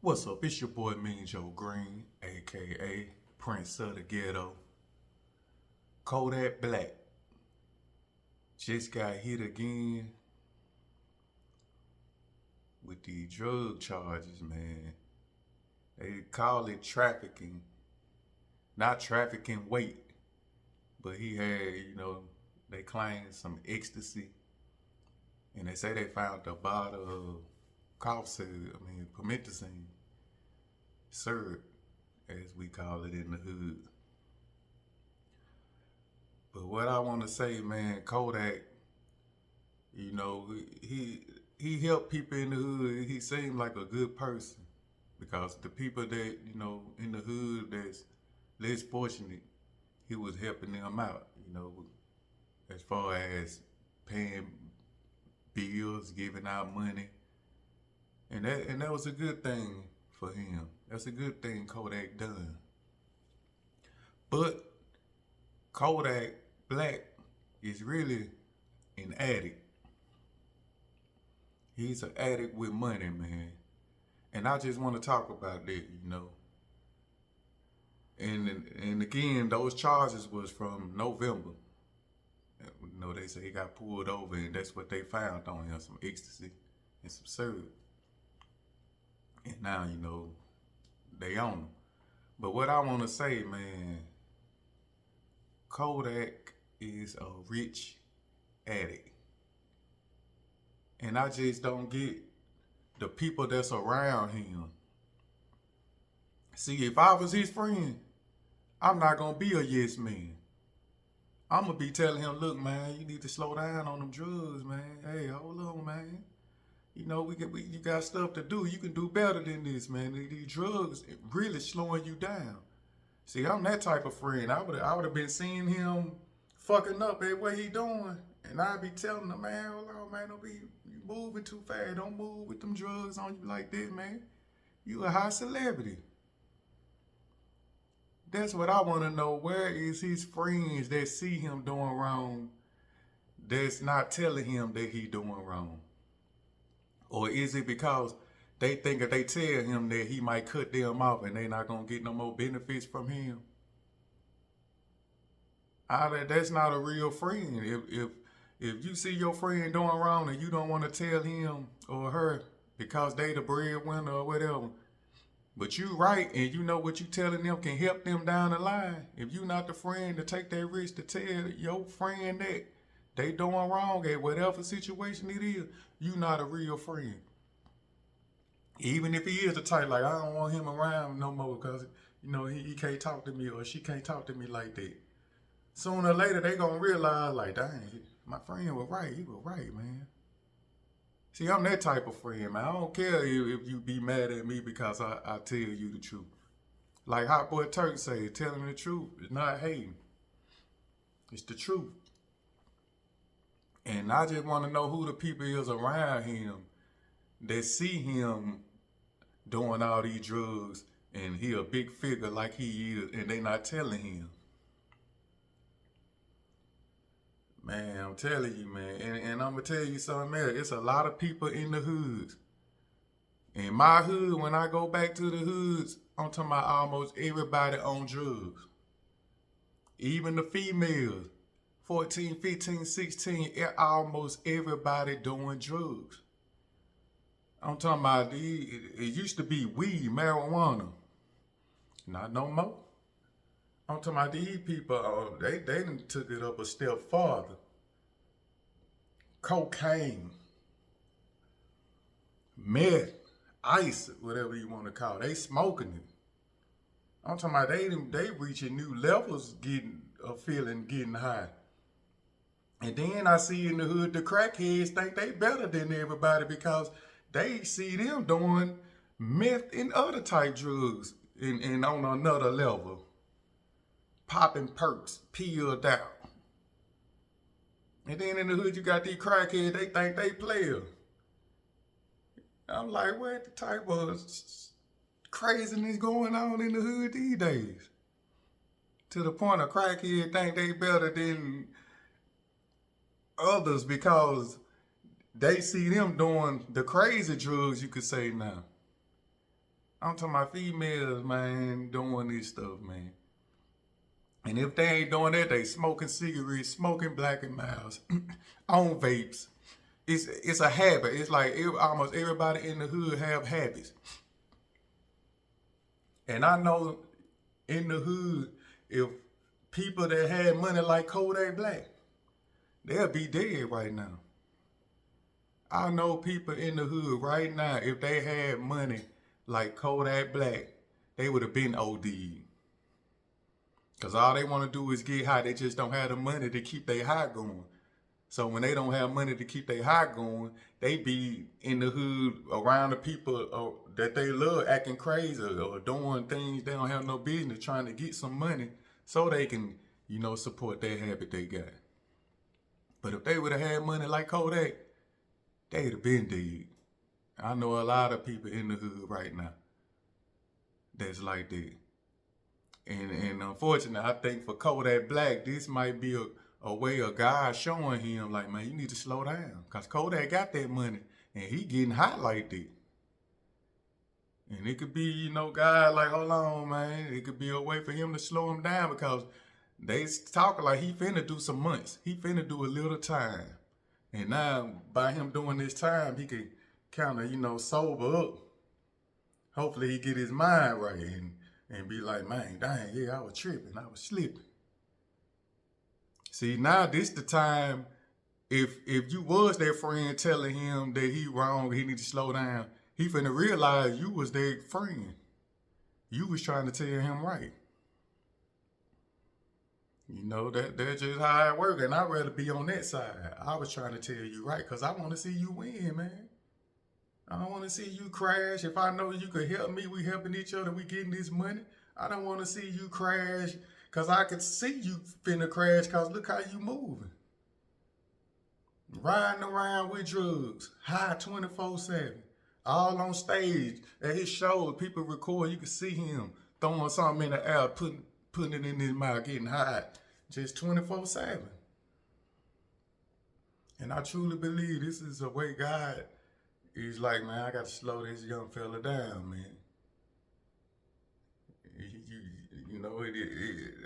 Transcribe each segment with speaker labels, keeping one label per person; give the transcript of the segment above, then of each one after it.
Speaker 1: What's up? It's your boy Mean Joe Green, aka Prince of the Ghetto. Kodak Black just got hit again with the drug charges, man. They call it trafficking, not trafficking weight, but he had, they claim some ecstasy, and they say they found a bottle of promethazine syrup, as we call it in the hood. But what I want to say, man, Kodak, you know, he helped people in the hood. He seemed like a good person because the people that in the hood that's less fortunate, he was helping them out. As far as paying bills, giving out money, and that was a good thing for him. That's a good thing Kodak done. But Kodak Black is really an addict. He's an addict with money, man. And I just want to talk about that. And again, those charges was from November. They say he got pulled over, and that's what they found on him, some ecstasy and some syrup. And now, they own him. But what I want to say, man, Kodak is a rich addict. And I just don't get the people that's around him. See, if I was his friend, I'm not going to be a yes man. I'm going to be telling him, look, man, you need to slow down on them drugs, man. Hey, hold on, man. You got stuff to do. You can do better than this, man. These drugs really slowing you down. See, I'm that type of friend. I would have been seeing him fucking up at what he doing, and I'd be telling him, man, hold on, man, don't be you moving too fast. Don't move with them drugs on you like that, man. You a high celebrity. That's what I want to know. Where is his friends that see him doing wrong that's not telling him that he doing wrong? Or is it because they think if they tell him that he might cut them off and they not going to get no more benefits from him? That's not a real friend. If you see your friend doing wrong and you don't want to tell him or her because they the breadwinner or whatever, but you right and you know what you telling them can help them down the line. If you not the friend to take that risk to tell your friend that they doing wrong at whatever situation it is, you not a real friend. Even if he is the type like, I don't want him around no more because he can't talk to me or she can't talk to me like that. Sooner or later they gonna realize like, dang, my friend was right. He was right, man. See, I'm that type of friend, man. I don't care if you be mad at me because I tell you the truth. Like Hot Boy Turk say, telling the truth is not hating. It's the truth. And I just want to know who the people is around him that see him doing all these drugs and he a big figure like he is and they not telling him. Man, I'm telling you, man. And I'm going to tell you something else. It's a lot of people in the hoods. In my hood, when I go back to the hoods, I'm talking about almost everybody on drugs. Even the females, 14, 15, 16, almost everybody doing drugs. I'm talking about, it used to be weed, marijuana. Not no more. I'm talking about these people, they done took it up a step farther. Cocaine, meth, ice, whatever you want to call it. They smoking it. I'm talking about they reaching new levels, getting high. And then I see in the hood the crackheads think they better than everybody because they see them doing meth and other type drugs and on another level. Popping perks, peeled out. And then in the hood you got these crackheads, they think they players. I'm like, what the type of craziness going on in the hood these days? To the point a crackhead think they better than others because they see them doing the crazy drugs, you could say now. I'm talking about females, man, doing this stuff, man. And if they ain't doing that, they smoking cigarettes, smoking Black and Miles, on vapes. It's a habit. It's like almost everybody in the hood have habits. And I know in the hood, if people that had money like Kodak Black, they'll be dead right now. I know people in the hood right now, if they had money like Kodak Black, they would have been OD'd. Because all they want to do is get high. They just don't have the money to keep their high going. So when they don't have money to keep their high going, they be in the hood around the people that they love acting crazy or doing things they don't have no business, trying to get some money so they can, support that habit they got. But if they would have had money like Kodak, they'd have been dead. I know a lot of people in the hood right now that's like that. And unfortunately, I think for Kodak Black, this might be a way of God showing him, like, man, you need to slow down. Because Kodak got that money, and he getting hot like that. And it could be, God, like, hold on, man. It could be a way for him to slow him down because they talking like he finna do some months. He finna do a little time. And now, by him doing this time, he can kind of, sober up. Hopefully, he get his mind right and be like, man, dang, yeah, I was tripping. I was slipping. See, now this the time, if you was that friend telling him that he wrong, he need to slow down, he finna realize you was their friend. You was trying to tell him right. That's just how it works. And I'd rather be on that side. I was trying to tell you right because I want to see you win, man. I don't want to see you crash. If I know you could help me, we helping each other, we getting this money. I don't want to see you crash because I could see you finna crash because look how you moving. Riding around with drugs, high 24/7, all on stage at his shows. People record, you can see him throwing something in the air, putting it in his mouth, getting high, just 24/7. And I truly believe this is a way God is like, man, I got to slow this young fella down, man.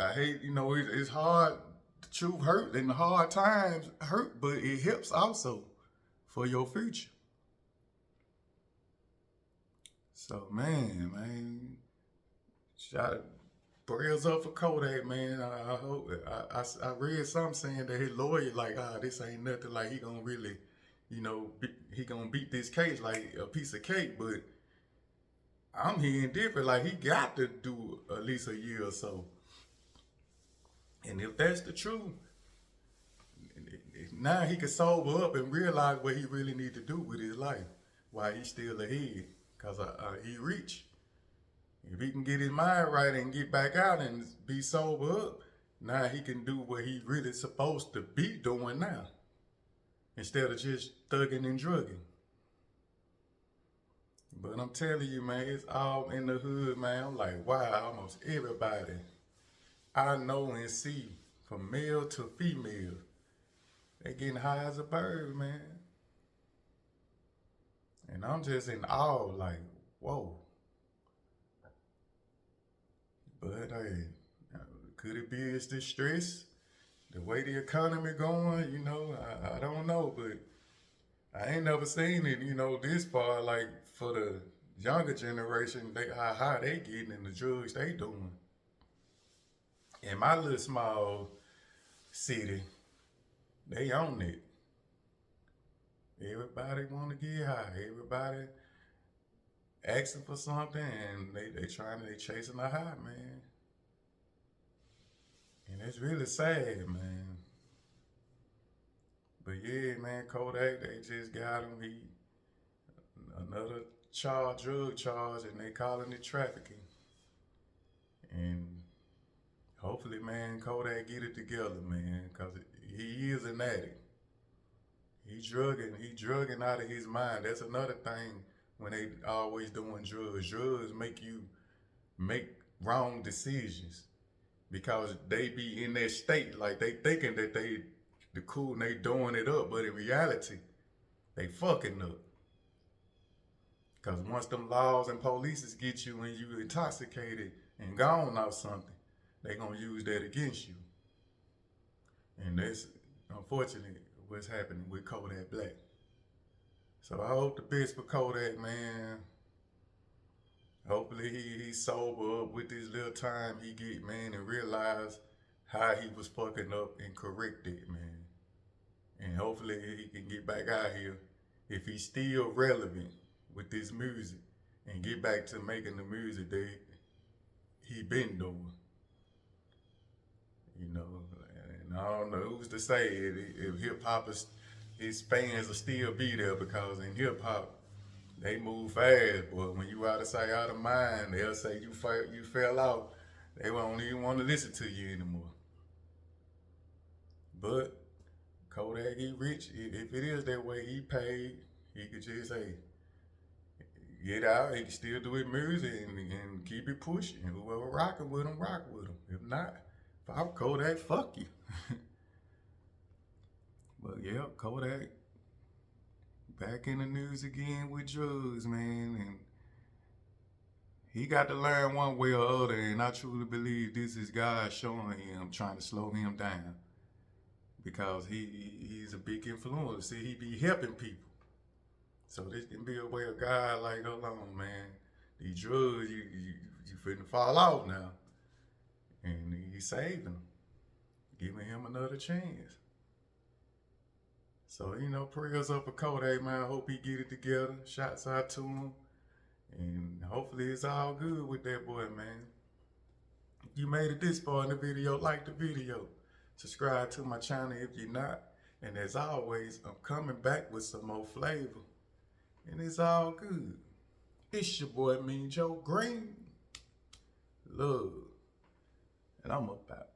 Speaker 1: I hate, it's hard. The truth hurt and the hard times hurt, but it helps also for your future. So, man, shout prayers up for Kodak, man. I hope I read something saying that his lawyer like, this ain't nothing. Like he gonna really, he gonna beat this case like a piece of cake. But I'm hearing different. Like he got to do at least a year or so. And if that's the truth, now he can sober up and realize what he really need to do with his life while he's still ahead. Cause he rich. If he can get his mind right and get back out and be sober up, now he can do what he really supposed to be doing now. Instead of just thugging and drugging. But I'm telling you, man, it's all in the hood, man. I'm like, wow, almost everybody I know and see, from male to female, they getting high as a bird, man. And I'm just in awe, like, whoa. But hey, could it be it's the stress? The way the economy going, I don't know, but I ain't never seen it, this far, like for the younger generation, how high they getting and the drugs they doing. In my little small city, they own it. Everybody want to get high. Everybody asking for something, and they chasing a high, man. And it's really sad, man. But yeah, man, Kodak, they just got him. Another drug charge, and they calling it trafficking. And hopefully, man, Kodak get it together, man, because he is an addict. He drugging out of his mind. That's another thing when they always doing drugs. Drugs make you make wrong decisions because they be in that state like they thinking that they the cool and they doing it up, but in reality, they fucking up. Because once them laws and polices get you when you intoxicated and gone off something, they gonna use that against you. And that's unfortunately what's happening with Kodak Black. So I hope the best for Kodak, man. Hopefully he's sober up with this little time he get, man, and realize how he was fucking up and correct it, man. And hopefully he can get back out here if he's still relevant with this music and get back to making the music that he been doing. You know, and I don't know who's to say if hip hop is, his fans will still be there, because in hip hop they move fast, but when you out of sight, out of mind, they'll say you fell out. They won't even want to listen to you anymore. But Kodak, he rich. If it is that way, he paid. He could just say, get out. He can still do his music and keep it pushing. And whoever rocking with him, rock with him. If not, if I'm Kodak, fuck you. But yeah, Kodak back in the news again with drugs, man. And he got to learn one way or other. And I truly believe this is God showing him, trying to slow him down. Because he's a big influence. See, he be helping people. So this can be a way of God, like, hold on, man. These drugs, you finna fall off now. And he's saving him, giving him another chance. So, you know, prayers up for Kodak, man. I hope he get it together. Shots out to him. And hopefully it's all good with that boy, man. If you made it this far in the video, like the video. Subscribe to my channel if you're not. And as always, I'm coming back with some more flavor. And it's all good. It's your boy, Mean Joe Green. Love. And I'm up out.